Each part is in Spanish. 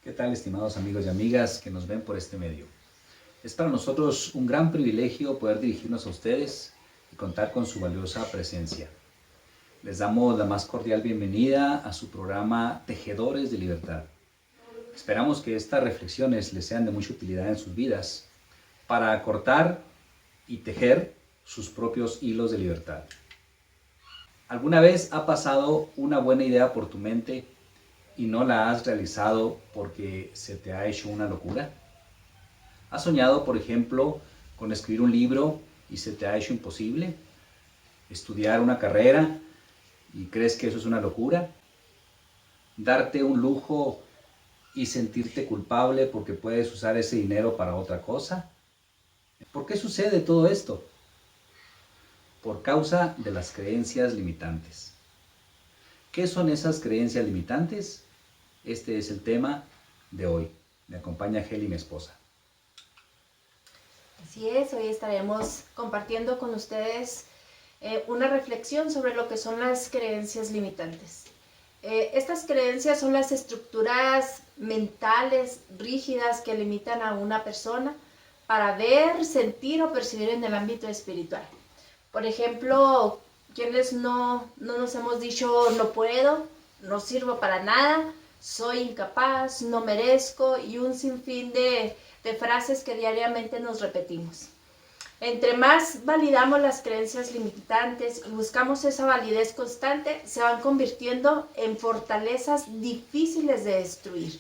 ¿Qué tal, estimados amigos y amigas que nos ven por este medio? Es para nosotros un gran privilegio poder dirigirnos a ustedes y contar con su valiosa presencia. Les damos la más cordial bienvenida a su programa Tejedores de Libertad. Esperamos que estas reflexiones les sean de mucha utilidad en sus vidas para cortar y tejer sus propios hilos de libertad. ¿Alguna vez ha pasado una buena idea por tu mente y no la has realizado porque se te ha hecho una locura? ¿Has soñado, por ejemplo, con escribir un libro y se te ha hecho imposible? ¿Estudiar una carrera y crees que eso es una locura? ¿Darte un lujo y sentirte culpable porque puedes usar ese dinero para otra cosa? ¿Por qué sucede todo esto? Por causa de las creencias limitantes. ¿Qué son esas creencias limitantes? Este es el tema de hoy. Me acompaña Heli, mi esposa. Así es, hoy estaremos compartiendo con ustedes una reflexión sobre lo que son las creencias limitantes. Estas creencias son las estructuras mentales rígidas que limitan a una persona para ver, sentir o percibir en el ámbito espiritual. Por ejemplo, quienes no nos hemos dicho no puedo, no sirvo para nada, soy incapaz, no merezco y un sinfín de frases que diariamente nos repetimos. Entre más validamos las creencias limitantes y buscamos esa validez constante, se van convirtiendo en fortalezas difíciles de destruir.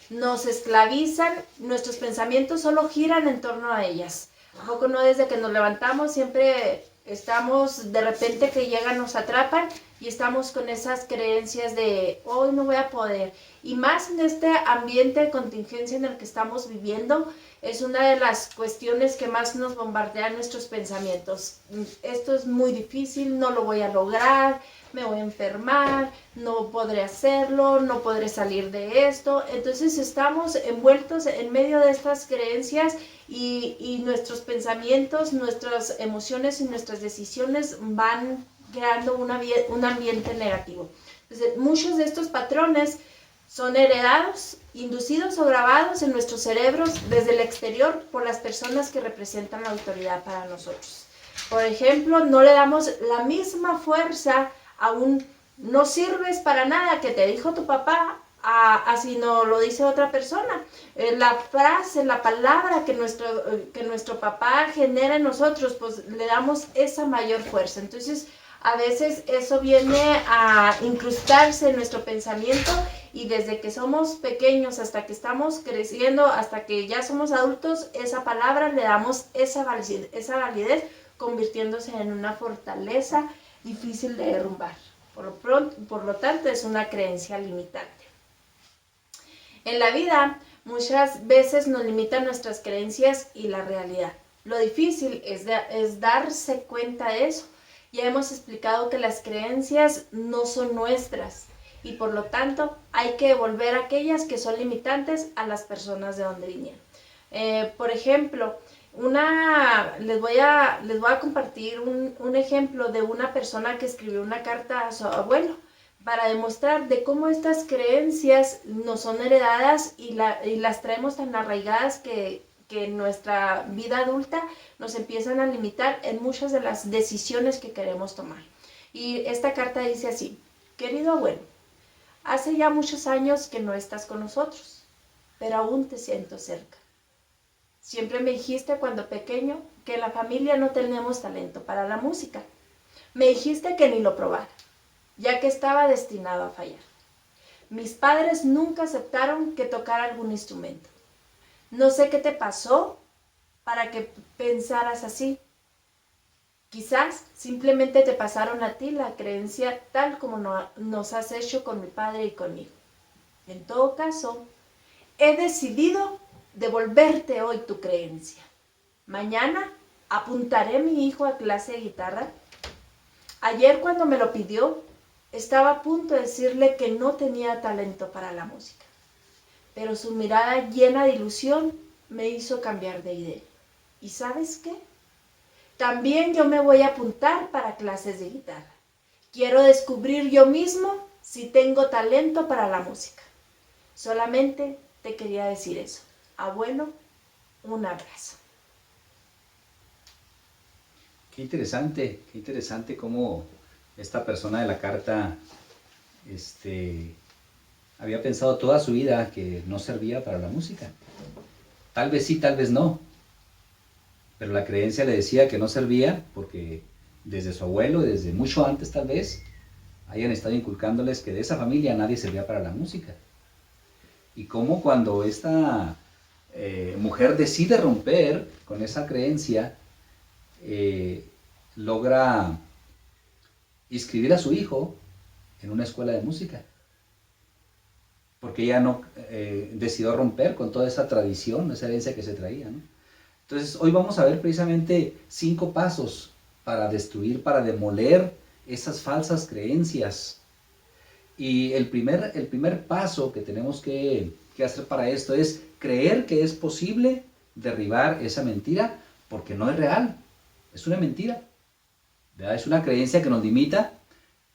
Nos esclavizan, nuestros pensamientos solo giran en torno a ellas. ¿A poco no? Desde que nos levantamos siempre estamos, de repente que llegan, nos atrapan y estamos con esas creencias de hoy no voy a poder. Y más en este ambiente de contingencia en el que estamos viviendo, es una de las cuestiones que más nos bombardean nuestros pensamientos. Esto es muy difícil, no lo voy a lograr, me voy a enfermar, no podré hacerlo, no podré salir de esto. Entonces estamos envueltos en medio de estas creencias y nuestros pensamientos, nuestras emociones y nuestras decisiones van creando un ambiente negativo. Entonces, muchos de estos patrones son heredados, inducidos o grabados en nuestros cerebros desde el exterior por las personas que representan la autoridad para nosotros. Por ejemplo, no le damos la misma fuerza a un no sirves para nada que te dijo tu papá, así no lo dice otra persona. La frase, la palabra que nuestro papá genera en nosotros, pues le damos esa mayor fuerza. Entonces, a veces eso viene a incrustarse en nuestro pensamiento y desde que somos pequeños hasta que estamos creciendo, hasta que ya somos adultos, esa palabra le damos esa validez convirtiéndose en una fortaleza difícil de derrumbar. Por lo tanto, es una creencia limitante. En la vida, muchas veces nos limitan nuestras creencias y la realidad. Lo difícil es darse cuenta de eso. Ya hemos explicado que las creencias no son nuestras y por lo tanto hay que devolver aquellas que son limitantes a las personas de donde vinieron. Por ejemplo, les voy a compartir un ejemplo de una persona que escribió una carta a su abuelo para demostrar de cómo estas creencias nos son heredadas y las traemos tan arraigadas que en nuestra vida adulta nos empiezan a limitar en muchas de las decisiones que queremos tomar. Y esta carta dice así: querido abuelo, hace ya muchos años que no estás con nosotros, pero aún te siento cerca. Siempre me dijiste cuando pequeño que en la familia no tenemos talento para la música. Me dijiste que ni lo probara, ya que estaba destinado a fallar. Mis padres nunca aceptaron que tocara algún instrumento. No sé qué te pasó para que pensaras así. Quizás simplemente te pasaron a ti la creencia tal como nos has hecho con mi padre y conmigo. En todo caso, he decidido devolverte hoy tu creencia. Mañana apuntaré a mi hijo a clase de guitarra. Ayer cuando me lo pidió, estaba a punto de decirle que no tenía talento para la música, pero su mirada llena de ilusión me hizo cambiar de idea. ¿Y sabes qué? También yo me voy a apuntar para clases de guitarra. Quiero descubrir yo mismo si tengo talento para la música. Solamente te quería decir eso. Abuelo, un abrazo. Qué interesante cómo esta persona de la carta había pensado toda su vida que no servía para la música. Tal vez sí, tal vez no. Pero la creencia le decía que no servía porque desde su abuelo, desde mucho antes tal vez, hayan estado inculcándoles que de esa familia nadie servía para la música. Y cómo cuando esta mujer decide romper con esa creencia, logra inscribir a su hijo en una escuela de música. Porque ella no decidió romper con toda esa tradición, esa herencia que se traía, ¿no? Entonces, hoy vamos a ver precisamente 5 pasos para destruir, para demoler esas falsas creencias. Y el primer paso que tenemos que hacer para esto es creer que es posible derribar esa mentira, porque no es real, es una mentira, ¿verdad? Es una creencia que nos limita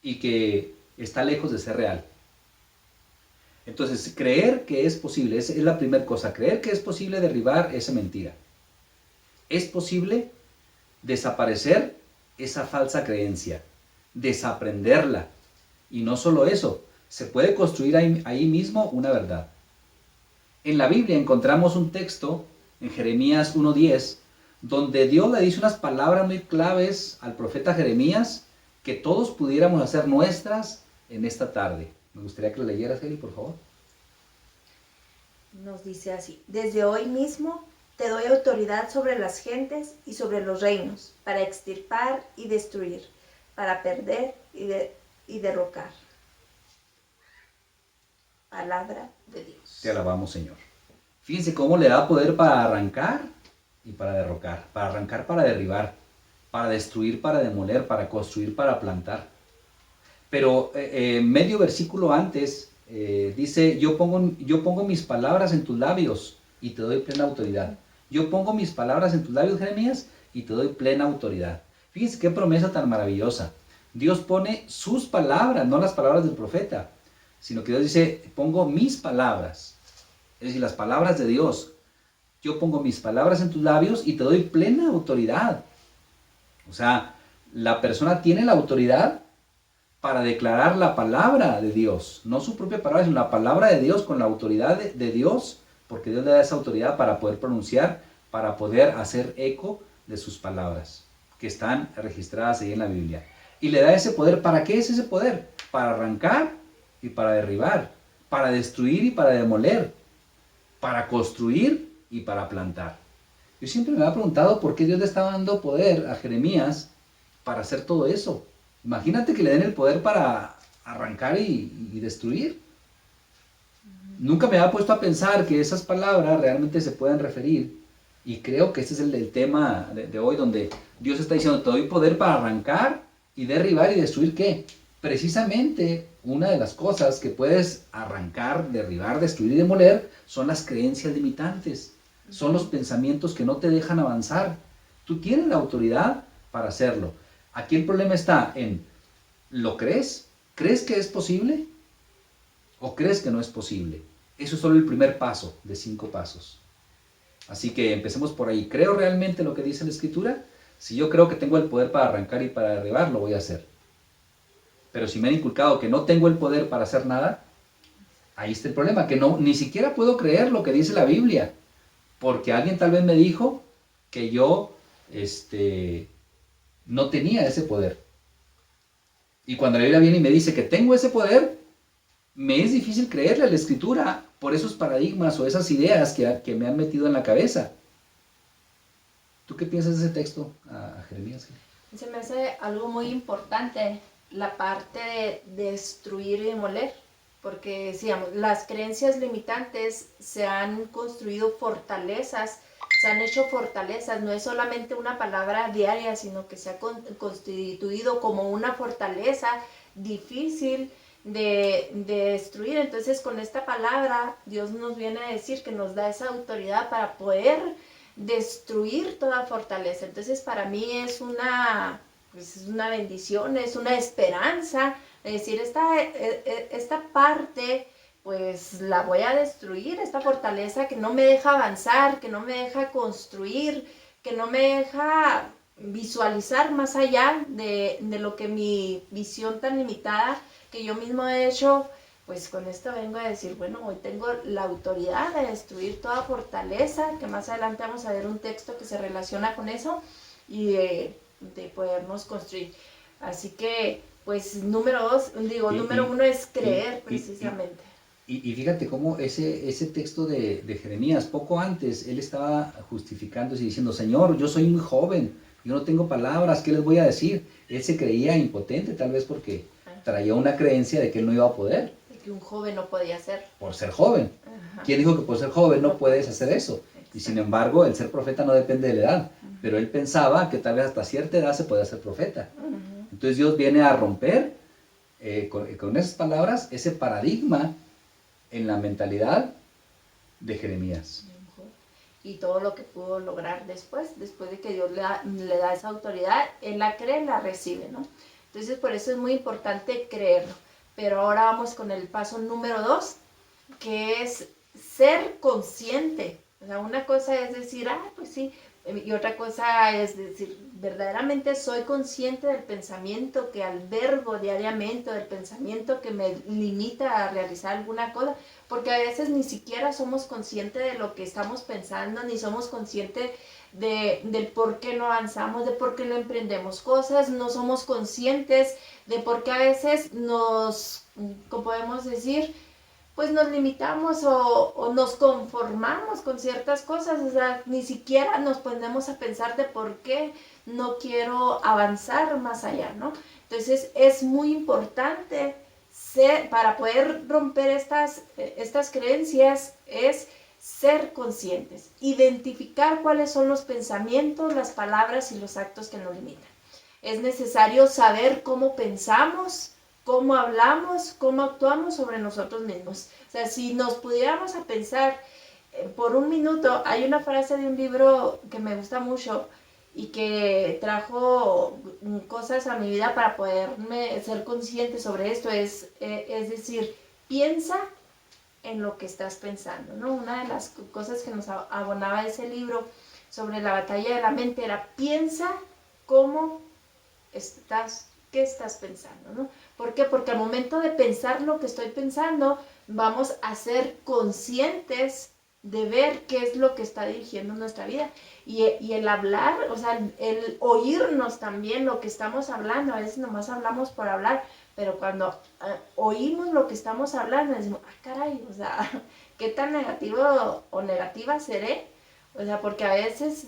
y que está lejos de ser real. Entonces, creer que es posible, es la primera cosa, creer que es posible derribar esa mentira. Es posible desaparecer esa falsa creencia, desaprenderla. Y no solo eso, se puede construir ahí mismo una verdad. En la Biblia encontramos un texto, en Jeremías 1:10, donde Dios le dice unas palabras muy claves al profeta Jeremías que todos pudiéramos hacer nuestras en esta tarde. Me gustaría que lo leyeras, Eli, por favor. Nos dice así: desde hoy mismo te doy autoridad sobre las gentes y sobre los reinos, para extirpar y destruir, para perder y derrocar. Palabra de Dios. Te alabamos, Señor. Fíjense cómo le da poder para arrancar y para derrocar, para arrancar, para derribar, para destruir, para demoler, para construir, para plantar. Pero medio versículo antes dice, yo pongo mis palabras en tus labios y te doy plena autoridad. Yo pongo mis palabras en tus labios, Jeremías, y te doy plena autoridad. Fíjense qué promesa tan maravillosa. Dios pone sus palabras, no las palabras del profeta, sino que Dios dice, pongo mis palabras, es decir, las palabras de Dios. Yo pongo mis palabras en tus labios y te doy plena autoridad. O sea, la persona tiene la autoridad para declarar la palabra de Dios, no su propia palabra, sino la palabra de Dios con la autoridad de Dios, porque Dios le da esa autoridad para poder pronunciar, para poder hacer eco de sus palabras, que están registradas ahí en la Biblia. Y le da ese poder. ¿Para qué es ese poder? Para arrancar y para derribar, para destruir y para demoler, para construir y para plantar. Yo siempre me había preguntado por qué Dios le estaba dando poder a Jeremías para hacer todo eso. Imagínate que le den el poder para arrancar y destruir. Nunca me había puesto a pensar que esas palabras realmente se pueden referir. Y creo que este es el tema de hoy, donde Dios está diciendo, te doy poder para arrancar y derribar y destruir. ¿Qué? Precisamente una de las cosas que puedes arrancar, derribar, destruir y demoler son las creencias limitantes. Son los pensamientos que no te dejan avanzar. Tú tienes la autoridad para hacerlo. Aquí el problema está en, ¿lo crees? ¿Crees que es posible? ¿O crees que no es posible? Eso es solo el primer paso de 5 pasos. Así que empecemos por ahí. ¿Creo realmente lo que dice la Escritura? Si yo creo que tengo el poder para arrancar y para derribar, lo voy a hacer. Pero si me han inculcado que no tengo el poder para hacer nada, ahí está el problema, que ni siquiera puedo creer lo que dice la Biblia, porque alguien tal vez me dijo que yo no tenía ese poder. Y cuando la Biblia viene y me dice que tengo ese poder, me es difícil creerle a la Escritura por esos paradigmas o esas ideas que me han metido en la cabeza. ¿Tú qué piensas de ese texto, a Jeremías? Se me hace algo muy importante la parte de destruir y demoler, porque digamos, las creencias limitantes se han construido fortalezas, se han hecho fortalezas, no es solamente una palabra diaria, sino que se ha constituido como una fortaleza difícil de destruir. Entonces con esta palabra Dios nos viene a decir que nos da esa autoridad para poder destruir toda fortaleza. Entonces para mí es una bendición, es una esperanza, es decir, esta parte pues la voy a destruir, esta fortaleza que no me deja avanzar, que no me deja construir, que no me deja visualizar más allá de lo que mi visión tan limitada que yo mismo he hecho. Pues con esto vengo a decir, bueno, hoy tengo la autoridad de destruir toda fortaleza, que más adelante vamos a ver un texto que se relaciona con eso, y de podernos construir. Así que, pues número uno es creer precisamente. Y fíjate cómo ese texto de Jeremías, poco antes, él estaba justificándose y diciendo, Señor, yo soy muy joven, yo no tengo palabras, ¿qué les voy a decir? Él se creía impotente, tal vez porque traía una creencia de que él no iba a poder. Que un joven no podía hacer. Por ser joven. Ajá. ¿Quién dijo que por ser joven no puedes hacer eso? Exacto. Y sin embargo, el ser profeta no depende de la edad. Pero él pensaba que tal vez hasta cierta edad se podía ser profeta. Entonces Dios viene a romper con esas palabras ese paradigma en la mentalidad de Jeremías. Y todo lo que pudo lograr después de que Dios le da esa autoridad, él la cree, la recibe, ¿no? Entonces por eso es muy importante creerlo. Pero ahora vamos con el paso número 2, que es ser consciente. O sea, una cosa es decir, pues sí, y otra cosa es decir, verdaderamente soy consciente del pensamiento que albergo diariamente, del pensamiento que me limita a realizar alguna cosa, porque a veces ni siquiera somos conscientes de lo que estamos pensando, ni somos conscientes del por qué no avanzamos, de por qué no emprendemos cosas, no somos conscientes de por qué a veces nos, como podemos decir, pues nos limitamos o nos conformamos con ciertas cosas. O sea, ni siquiera nos ponemos a pensar de por qué no quiero avanzar más allá, ¿no? Entonces es muy importante para poder romper estas creencias, es ser conscientes, identificar cuáles son los pensamientos, las palabras y los actos que nos limitan. Es necesario saber cómo pensamos, cómo hablamos, cómo actuamos sobre nosotros mismos. O sea, si nos pudiéramos a pensar por un minuto, hay una frase de un libro que me gusta mucho y que trajo cosas a mi vida para poderme ser consciente sobre esto, es decir, piensa en lo que estás pensando, ¿no? Una de las cosas que nos abonaba ese libro sobre la batalla de la mente era piensa cómo qué estás pensando, ¿no? ¿Por qué? Porque al momento de pensar lo que estoy pensando, vamos a ser conscientes de ver qué es lo que está dirigiendo nuestra vida. Y el hablar, o sea, el oírnos también lo que estamos hablando, a veces nomás hablamos por hablar, pero cuando oímos lo que estamos hablando, decimos, caray, o sea, ¿qué tan negativo o negativa seré? O sea, porque a veces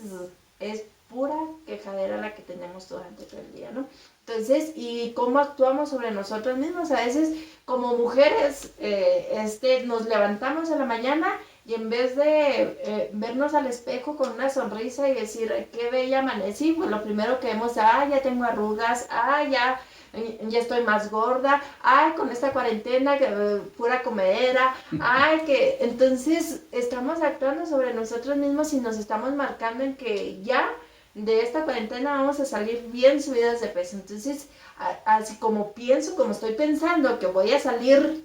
es pura quejadera la que tenemos durante todo el día, ¿no? Entonces, ¿y cómo actuamos sobre nosotros mismos? A veces, como mujeres, nos levantamos en la mañana y en vez de vernos al espejo con una sonrisa y decir, qué bella amanecí, pues lo primero que vemos, ya tengo arrugas, ya estoy más gorda, con esta cuarentena, pura comedera, que entonces estamos actuando sobre nosotros mismos y nos estamos marcando en que ya de esta cuarentena vamos a salir bien subidas de peso. Entonces, así como pienso, como estoy pensando que voy a salir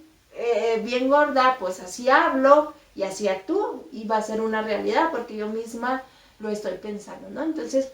bien gorda, pues así hablo y así actúo y va a ser una realidad porque yo misma lo estoy pensando, ¿no? Entonces,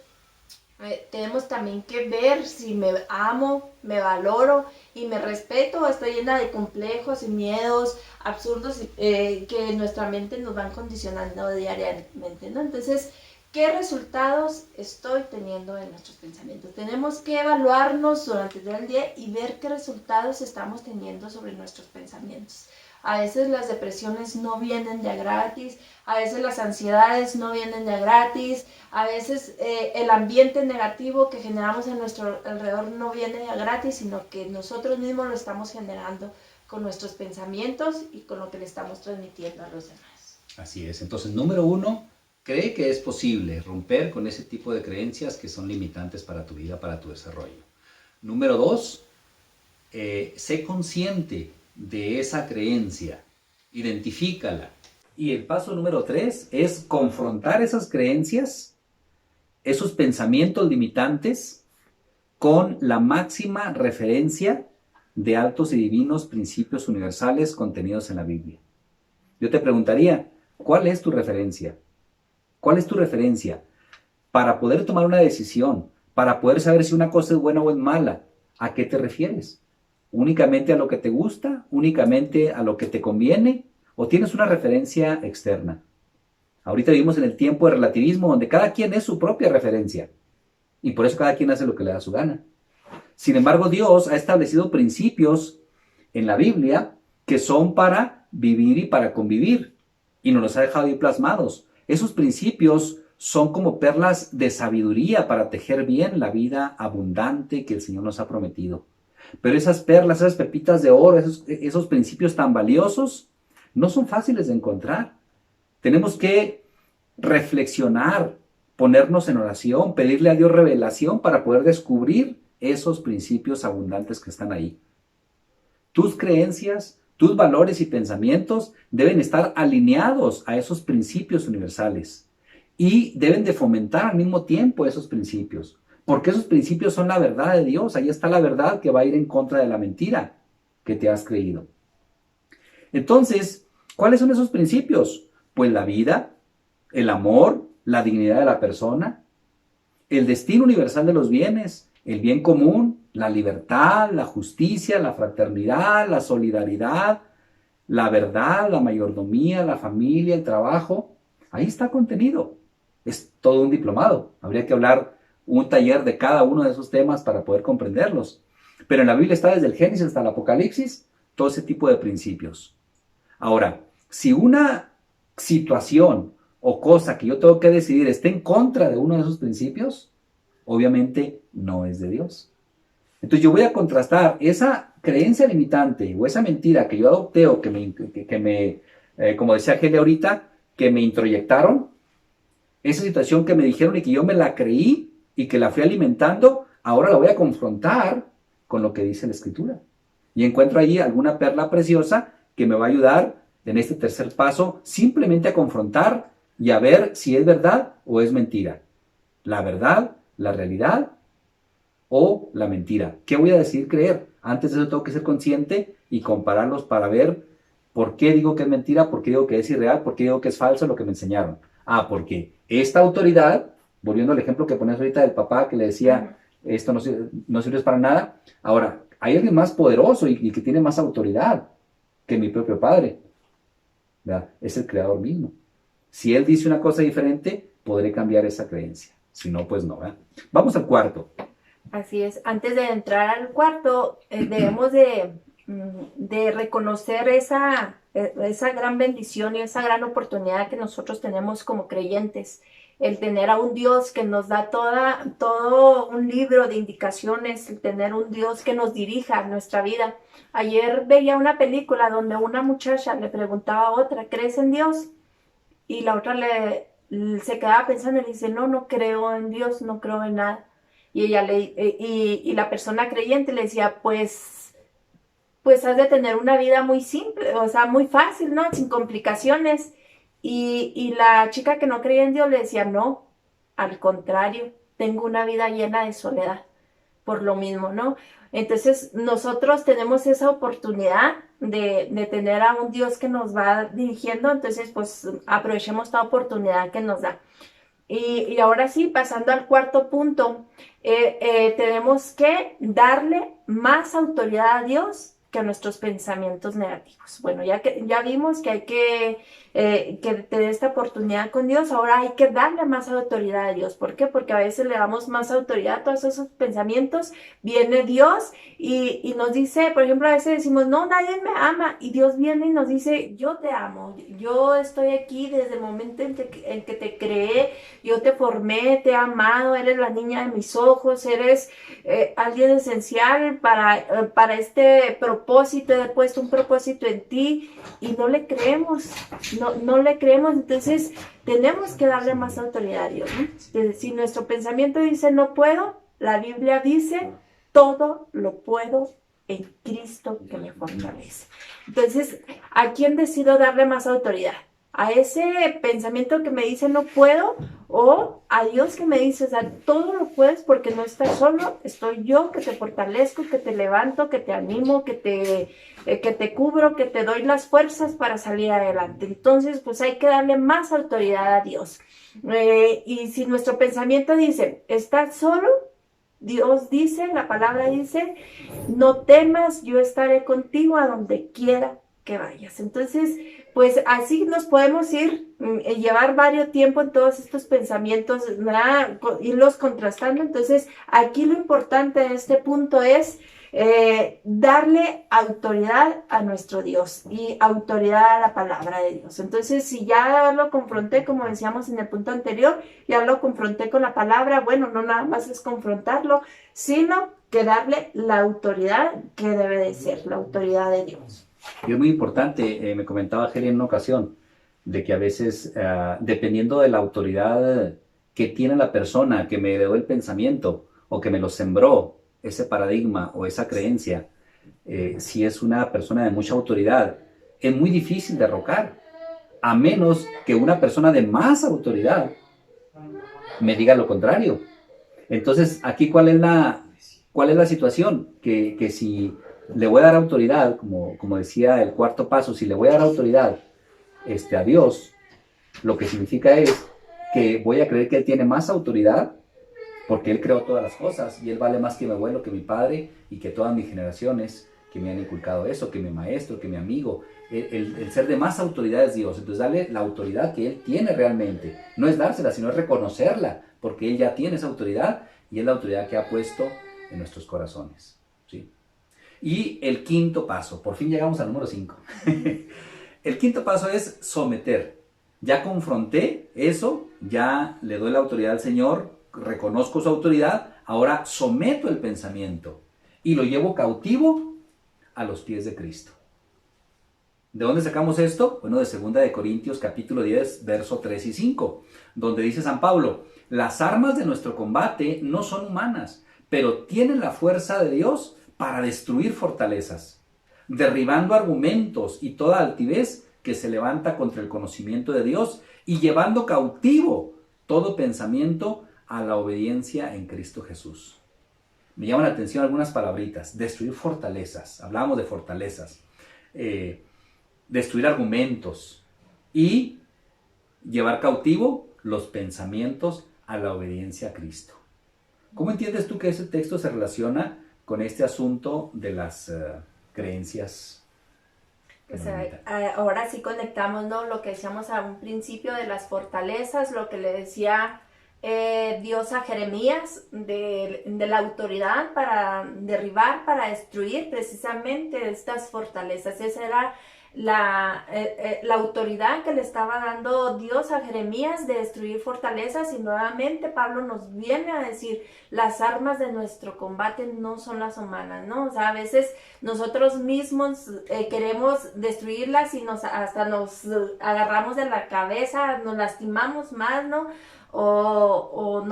tenemos también que ver si me amo, me valoro y me respeto o estoy llena de complejos y miedos absurdos que nuestra mente nos van condicionando diariamente, ¿no? Entonces, ¿qué resultados estoy teniendo en nuestros pensamientos? Tenemos que evaluarnos durante todo el día y ver qué resultados estamos teniendo sobre nuestros pensamientos. A veces las depresiones no vienen de a gratis, a veces las ansiedades no vienen de a gratis, a veces el ambiente negativo que generamos en nuestro alrededor no viene de a gratis, sino que nosotros mismos lo estamos generando con nuestros pensamientos y con lo que le estamos transmitiendo a los demás. Así es. Entonces, número 1, cree que es posible romper con ese tipo de creencias que son limitantes para tu vida, para tu desarrollo. Número 2, sé consciente de esa creencia, identifícala. Y el paso número 3 es confrontar esas creencias, esos pensamientos limitantes, con la máxima referencia de altos y divinos principios universales contenidos en la Biblia. Yo te preguntaría, ¿cuál es tu referencia? ¿Cuál es tu referencia para poder tomar una decisión, para poder saber si una cosa es buena o es mala? ¿A qué te refieres? ¿Únicamente a lo que te gusta? ¿Únicamente a lo que te conviene? ¿O tienes una referencia externa? Ahorita vivimos en el tiempo de relativismo donde cada quien es su propia referencia y por eso cada quien hace lo que le da su gana. Sin embargo, Dios ha establecido principios en la Biblia que son para vivir y para convivir y nos los ha dejado ahí plasmados. Esos principios son como perlas de sabiduría para tejer bien la vida abundante que el Señor nos ha prometido. Pero esas perlas, esas pepitas de oro, esos principios tan valiosos, no son fáciles de encontrar. Tenemos que reflexionar, ponernos en oración, pedirle a Dios revelación para poder descubrir esos principios abundantes que están ahí. Tus creencias, tus valores y pensamientos deben estar alineados a esos principios universales y deben de fomentar al mismo tiempo esos principios, porque esos principios son la verdad de Dios. Ahí está la verdad que va a ir en contra de la mentira que te has creído. Entonces, ¿cuáles son esos principios? Pues la vida, el amor, la dignidad de la persona, el destino universal de los bienes, el bien común, la libertad, la justicia, la fraternidad, la solidaridad, la verdad, la mayordomía, la familia, el trabajo. Ahí está contenido. Es todo un diplomado. Habría que hablar un taller de cada uno de esos temas para poder comprenderlos. Pero en la Biblia está desde el Génesis hasta el Apocalipsis todo ese tipo de principios. Ahora, si una situación o cosa que yo tengo que decidir está en contra de uno de esos principios, obviamente no es de Dios. Entonces yo voy a contrastar esa creencia limitante o esa mentira que yo adopté o como decía Gele ahorita, que me introyectaron, esa situación que me dijeron y que yo me la creí y que la fui alimentando, ahora la voy a confrontar con lo que dice la Escritura. Y encuentro ahí alguna perla preciosa que me va a ayudar en este tercer paso simplemente a confrontar y a ver si es verdad o es mentira. La verdad, la realidad o la mentira. ¿Qué voy a decidir creer? Antes de eso tengo que ser consciente y compararlos para ver por qué digo que es mentira, por qué digo que es irreal, por qué digo que es falso lo que me enseñaron. Porque esta autoridad, volviendo al ejemplo que ponías ahorita del papá que le decía, esto no sirve para nada. Ahora, hay alguien más poderoso y que tiene más autoridad que mi propio padre. ¿Verdad? Es el creador mismo. Si él dice una cosa diferente, podré cambiar esa creencia. Si no, pues no. ¿Verdad? Vamos al cuarto. Así es. Antes de entrar al cuarto, debemos de reconocer esa gran bendición y esa gran oportunidad que nosotros tenemos como creyentes. El tener a un Dios que nos da todo un libro de indicaciones, el tener un Dios que nos dirija nuestra vida. Ayer veía una película donde una muchacha le preguntaba a otra, ¿crees en Dios? Y la otra se quedaba pensando y le dice, no creo en Dios, no creo en nada. Y y la persona creyente le decía, pues has de tener una vida muy simple, o sea, muy fácil, ¿no? Sin complicaciones. Y la chica que no creía en Dios le decía, no, al contrario, tengo una vida llena de soledad, por lo mismo, ¿no? Entonces, nosotros tenemos esa oportunidad de tener a un Dios que nos va dirigiendo, entonces, pues, aprovechemos esta oportunidad que nos da. Y ahora sí, pasando al cuarto punto, tenemos que darle más autoridad a Dios que a nuestros pensamientos negativos. Bueno, ya vimos que hay que tener esta oportunidad con Dios, ahora hay que darle más autoridad a Dios. ¿Por qué? Porque a veces le damos más autoridad a todos esos pensamientos. Viene Dios y nos dice, por ejemplo, a veces decimos, no, nadie me ama. Y Dios viene y nos dice, yo te amo. Yo estoy aquí desde el momento en que te creé, yo te formé, te he amado, eres la niña de mis ojos, eres alguien esencial para este propósito, he puesto un propósito en ti y no le creemos, no le creemos, entonces tenemos que darle más autoridad a Dios, ¿no? Si nuestro pensamiento dice no puedo, la Biblia dice todo lo puedo en Cristo que me fortalece. Entonces, ¿a quién decido darle más autoridad? a ese pensamiento que me dice no puedo, o a Dios que me dice, o sea, todo lo puedes porque no estás solo, estoy yo que te fortalezco, que te levanto, que te animo, que te cubro, que te doy las fuerzas para salir adelante. Entonces, pues hay que darle más autoridad a Dios. Y si nuestro pensamiento dice, estás solo, Dios dice, la palabra dice, no temas, yo estaré contigo a donde quiera que vayas. Entonces, pues así nos podemos ir, llevar varios tiempo en todos estos pensamientos, ¿verdad? Irlos contrastando. Entonces, aquí lo importante de este punto es darle autoridad a nuestro Dios y autoridad a la palabra de Dios. Entonces, si ya lo confronté, como decíamos en el punto anterior, ya lo confronté con la palabra, bueno, no nada más es confrontarlo, sino que darle la autoridad que debe de ser, la autoridad de Dios. Y es muy importante, me comentaba Heli en una ocasión, de que a veces, dependiendo de la autoridad que tiene la persona que me heredó el pensamiento o que me lo sembró, ese paradigma o esa creencia, si es una persona de mucha autoridad, es muy difícil derrocar, a menos que una persona de más autoridad me diga lo contrario. Entonces, aquí, ¿cuál es la situación? Que si le voy a dar autoridad, como decía el cuarto paso, si le voy a dar autoridad a Dios, lo que significa es que voy a creer que Él tiene más autoridad porque Él creó todas las cosas y Él vale más que mi abuelo, que mi padre y que todas mis generaciones que me han inculcado eso, que mi maestro, que mi amigo. El ser de más autoridad es Dios. Entonces darle la autoridad que Él tiene realmente. No es dársela, sino es reconocerla, porque Él ya tiene esa autoridad y es la autoridad que ha puesto en nuestros corazones. ¿Sí? Y el quinto paso, por fin llegamos al número 5. El quinto paso es someter. Ya confronté eso, ya le doy la autoridad al Señor, reconozco su autoridad, ahora someto el pensamiento y lo llevo cautivo a los pies de Cristo. ¿De dónde sacamos esto? Bueno, de 2 de Corintios capítulo 10, verso 3 y 5, donde dice San Pablo, las armas de nuestro combate no son humanas, pero tienen la fuerza de Dios para destruir fortalezas, derribando argumentos y toda altivez que se levanta contra el conocimiento de Dios y llevando cautivo todo pensamiento a la obediencia en Cristo Jesús. Me llaman la atención algunas palabritas. Destruir fortalezas. Hablábamos de fortalezas. Destruir argumentos. Y llevar cautivo los pensamientos a la obediencia a Cristo. ¿Cómo entiendes tú que ese texto se relaciona con este asunto de las creencias? Pues ahora sí conectamos, ¿no? Lo que decíamos a un principio de las fortalezas, lo que le decía Dios a Jeremías de la autoridad para derribar, para destruir precisamente estas fortalezas. Esa era la autoridad que le estaba dando Dios a Jeremías de destruir fortalezas, y nuevamente Pablo nos viene a decir, las armas de nuestro combate no son las humanas, ¿no? O sea, a veces nosotros mismos queremos destruirlas y hasta nos agarramos de la cabeza, nos lastimamos más, ¿no? O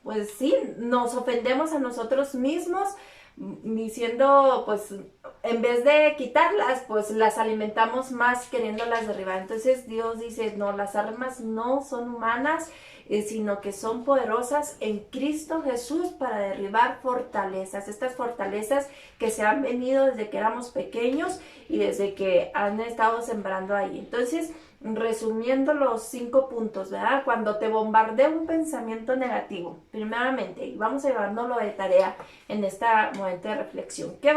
pues sí, nos ofendemos a nosotros mismos diciendo, pues, en vez de quitarlas, pues las alimentamos más queriéndolas derribar. Entonces Dios dice, no, las armas no son humanas, sino que son poderosas en Cristo Jesús para derribar fortalezas. Estas fortalezas que se han venido desde que éramos pequeños y desde que han estado sembrando ahí. Entonces, resumiendo los 5 puntos, ¿verdad? Cuando te bombardea un pensamiento negativo, primeramente, y vamos a llevándolo de tarea en este momento de reflexión. ¿Qué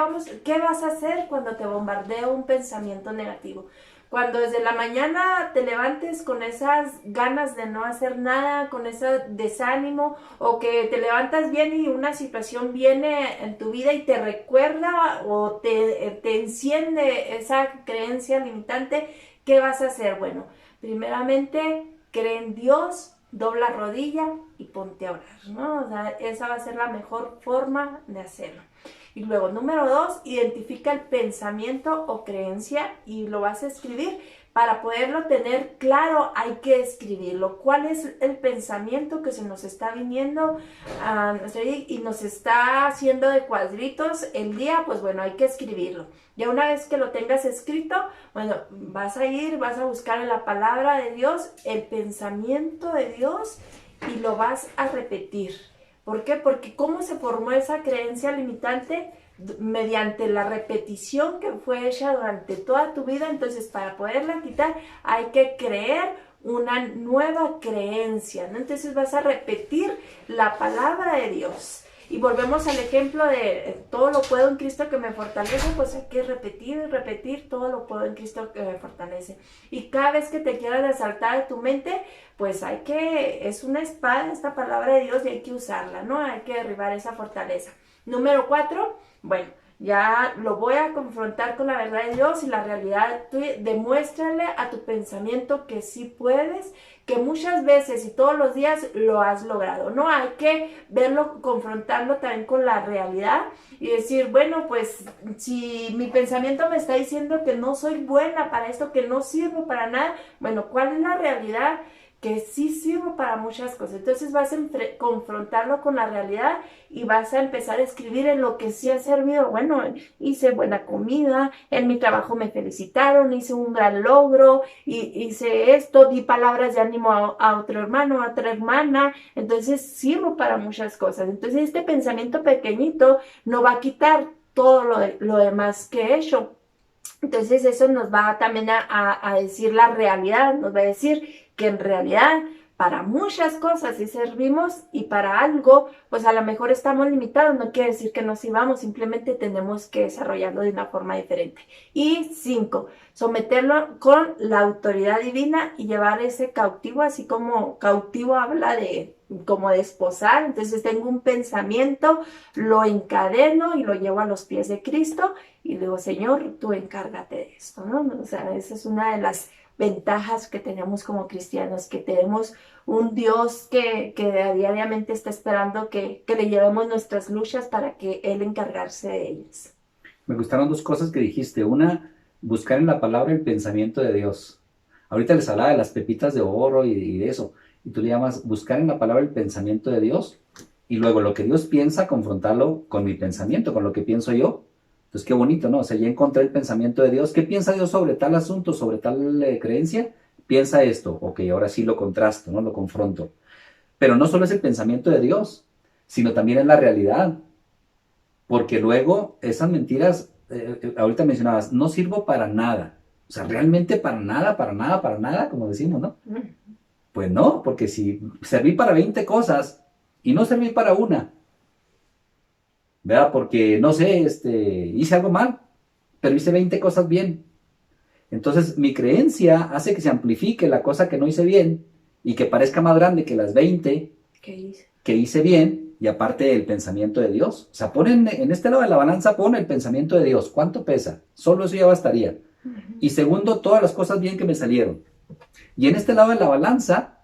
vas a hacer cuando te bombardea un pensamiento negativo? Cuando desde la mañana te levantes con esas ganas de no hacer nada, con ese desánimo, o que te levantas bien y una situación viene en tu vida y te recuerda o te enciende esa creencia limitante, ¿qué vas a hacer? Bueno, primeramente, cree en Dios, dobla rodilla y ponte a orar, ¿no? O sea, esa va a ser la mejor forma de hacerlo. Y luego, número 2, identifica el pensamiento o creencia y lo vas a escribir para poderlo tener claro hay que escribirlo. ¿Cuál es el pensamiento que se nos está viniendo y nos está haciendo de cuadritos el día? Pues bueno, hay que escribirlo. Ya una vez que lo tengas escrito, bueno, vas a buscar en la palabra de Dios el pensamiento de Dios y lo vas a repetir. ¿Por qué? Porque ¿cómo se formó esa creencia limitante? Mediante la repetición que fue hecha durante toda tu vida. Entonces, para poderla quitar hay que creer una nueva creencia, ¿no? Entonces vas a repetir la palabra de Dios. Y volvemos al ejemplo de todo lo puedo en Cristo que me fortalece. Pues hay que repetir todo lo puedo en Cristo que me fortalece. Y cada vez que te quieras asaltar de tu mente, pues es una espada esta palabra de Dios y hay que usarla, ¿no? Hay que derribar esa fortaleza. Número 4, bueno, ya lo voy a confrontar con la verdad de Dios y la realidad. Tú demuéstrale a tu pensamiento que sí puedes, que muchas veces y todos los días lo has logrado, ¿no? Hay que verlo, confrontarlo también con la realidad y decir, bueno, pues si mi pensamiento me está diciendo que no soy buena para esto, que no sirvo para nada, bueno, ¿cuál es la realidad? Que sí sirvo para muchas cosas. Entonces vas a confrontarlo con la realidad y vas a empezar a escribir en lo que sí ha servido. Bueno, hice buena comida, en mi trabajo me felicitaron, hice un gran logro, hice esto, di palabras de ánimo a otro hermano, a otra hermana. Entonces sirvo para muchas cosas. Entonces este pensamiento pequeñito no va a quitar todo lo demás que he hecho. Entonces eso nos va también a decir la realidad, nos va a decir que en realidad para muchas cosas sí servimos y para algo, pues a lo mejor estamos limitados, no quiere decir que no sirvamos, simplemente tenemos que desarrollarlo de una forma diferente. Y 5, someterlo con la autoridad divina y llevar ese cautivo, así como cautivo habla de como desposar. Entonces tengo un pensamiento, lo encadeno y lo llevo a los pies de Cristo y digo, Señor, tú encárgate de esto, ¿no? O sea, esa es una de las ventajas que tenemos como cristianos, que tenemos un Dios que diariamente está esperando que le llevemos nuestras luchas para que Él encargarse de ellas. Me gustaron dos cosas que dijiste. Una, buscar en la palabra el pensamiento de Dios. Ahorita les hablaba de las pepitas de oro y de eso. Y tú le llamas buscar en la palabra el pensamiento de Dios. Y luego lo que Dios piensa, confrontarlo con mi pensamiento, con lo que pienso yo. Entonces qué bonito, ¿no? O sea, ya encontré el pensamiento de Dios. ¿Qué piensa Dios sobre tal asunto, sobre tal creencia? Piensa esto. Ok, ahora sí lo contrasto, ¿no? Lo confronto. Pero no solo es el pensamiento de Dios, sino también es la realidad. Porque luego esas mentiras, ahorita mencionabas, no sirvo para nada. O sea, realmente para nada, como decimos, ¿no? Pues no, porque si serví para 20 cosas y no serví para una, ¿verdad? Porque, no sé, hice algo mal, pero hice 20 cosas bien. Entonces, mi creencia hace que se amplifique la cosa que no hice bien y que parezca más grande que las 20 que hice bien, y aparte el pensamiento de Dios. O sea, ponen en este lado de la balanza, pon el pensamiento de Dios. ¿Cuánto pesa? Solo eso ya bastaría. Y segundo, todas las cosas bien que me salieron. Y en este lado de la balanza,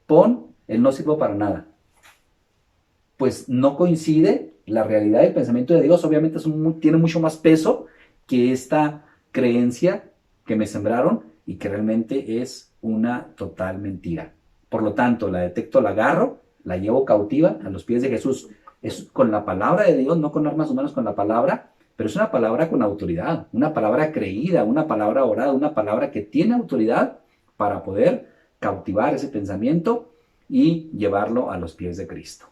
pon el no sirvo para nada. Pues no coincide la realidad del pensamiento de Dios. Obviamente tiene mucho más peso que esta creencia que me sembraron y que realmente es una total mentira. Por lo tanto, la detecto, la agarro, la llevo cautiva a los pies de Jesús. Es con la palabra de Dios, no con armas humanas, con la palabra, pero es una palabra con autoridad, una palabra creída, una palabra orada, una palabra que tiene autoridad para poder cautivar ese pensamiento y llevarlo a los pies de Cristo.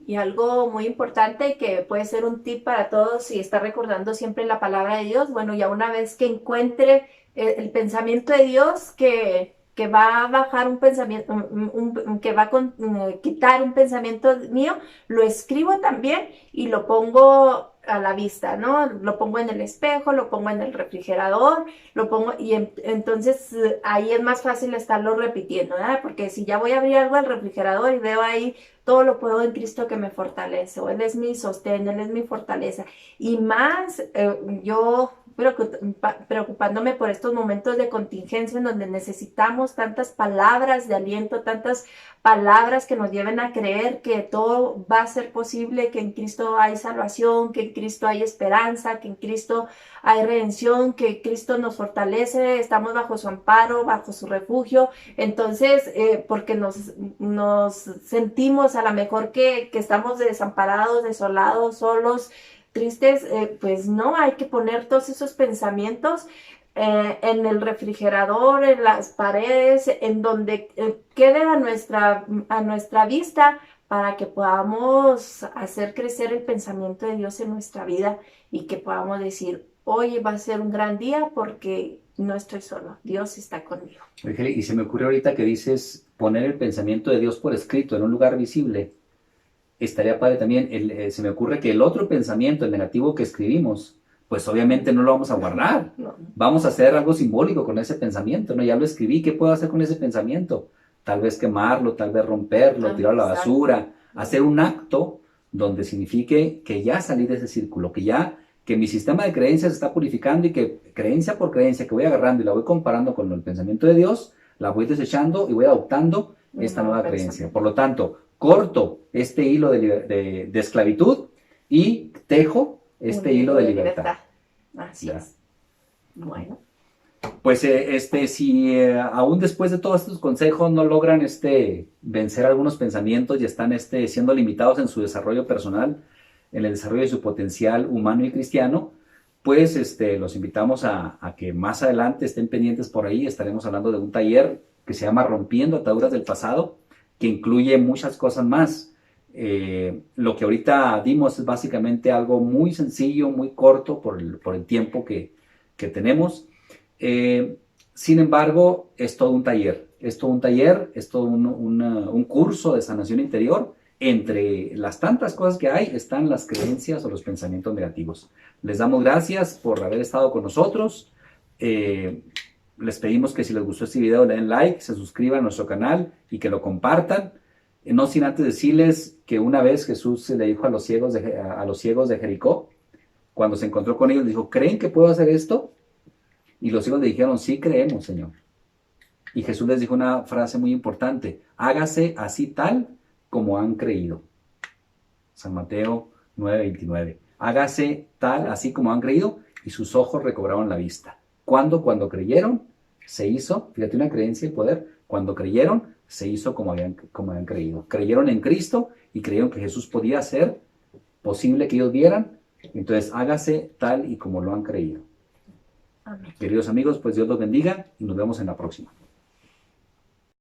Y algo muy importante que puede ser un tip para todos si está recordando siempre la palabra de Dios, bueno, ya una vez que encuentre el pensamiento de Dios que va a bajar un pensamiento, que va a quitar un pensamiento mío, lo escribo también y lo pongo a la vista, ¿no? Lo pongo en el espejo, lo pongo en el refrigerador, lo pongo y entonces ahí es más fácil estarlo repitiendo, ¿verdad? Porque si ya voy a abrir algo al refrigerador y veo ahí todo lo puedo en Cristo que me fortalece, o Él es mi sostén, Él es mi fortaleza. Y más, yo preocupándome por estos momentos de contingencia en donde necesitamos tantas palabras de aliento, tantas palabras que nos lleven a creer que todo va a ser posible, que en Cristo hay salvación, que en Cristo hay esperanza, que en Cristo hay redención, que Cristo nos fortalece, estamos bajo su amparo, bajo su refugio. Entonces, porque nos sentimos a lo mejor que estamos desamparados, desolados, solos, tristes, pues no, hay que poner todos esos pensamientos en el refrigerador, en las paredes, en donde quede a nuestra vista para que podamos hacer crecer el pensamiento de Dios en nuestra vida y que podamos decir, hoy va a ser un gran día porque no estoy solo, Dios está conmigo. Y se me ocurre ahorita que dices poner el pensamiento de Dios por escrito en un lugar visible. Estaría padre también, se me ocurre que el otro pensamiento, el negativo que escribimos, pues obviamente no lo vamos a guardar. No. Vamos a hacer algo simbólico con ese pensamiento, ¿no? Ya lo escribí, ¿qué puedo hacer con ese pensamiento? Tal vez quemarlo, tal vez romperlo, tirarlo a la basura, hacer un acto donde signifique que ya salí de ese círculo, que mi sistema de creencias se está purificando y que creencia por creencia que voy agarrando y la voy comparando con el pensamiento de Dios, la voy desechando y voy adoptando esta nueva creencia. Por lo tanto, corto este hilo de esclavitud y tejo este hilo de libertad. Así es. Bueno. Pues si aún después de todos estos consejos no logran vencer algunos pensamientos y están siendo limitados en su desarrollo personal, en el desarrollo de su potencial humano y cristiano, pues los invitamos a que más adelante estén pendientes por ahí. Estaremos hablando de un taller que se llama Rompiendo Ataduras del Pasado, que incluye muchas cosas más. Lo que ahorita dimos es básicamente algo muy sencillo, muy corto por el tiempo que tenemos. Sin embargo, es todo un taller, es todo un curso de sanación interior. Entre las tantas cosas que hay están las creencias o los pensamientos negativos. Les damos gracias por haber estado con nosotros. Les pedimos que si les gustó este video le den like, se suscriban a nuestro canal y que lo compartan. No sin antes decirles que una vez Jesús le dijo a los ciegos de Jericó, cuando se encontró con ellos, dijo, ¿creen que puedo hacer esto? Y los ciegos le dijeron, sí creemos, Señor. Y Jesús les dijo una frase muy importante, hágase así tal como han creído. San Mateo 9:29. Hágase tal así como han creído, y sus ojos recobraron la vista. ¿Cuándo? Cuando creyeron, se hizo, fíjate una creencia y poder, cuando creyeron, se hizo como habían creído. Creyeron en Cristo y creyeron que Jesús podía hacer posible que ellos vieran. Entonces, hágase tal y como lo han creído. Amén. Queridos amigos, pues Dios los bendiga y nos vemos en la próxima.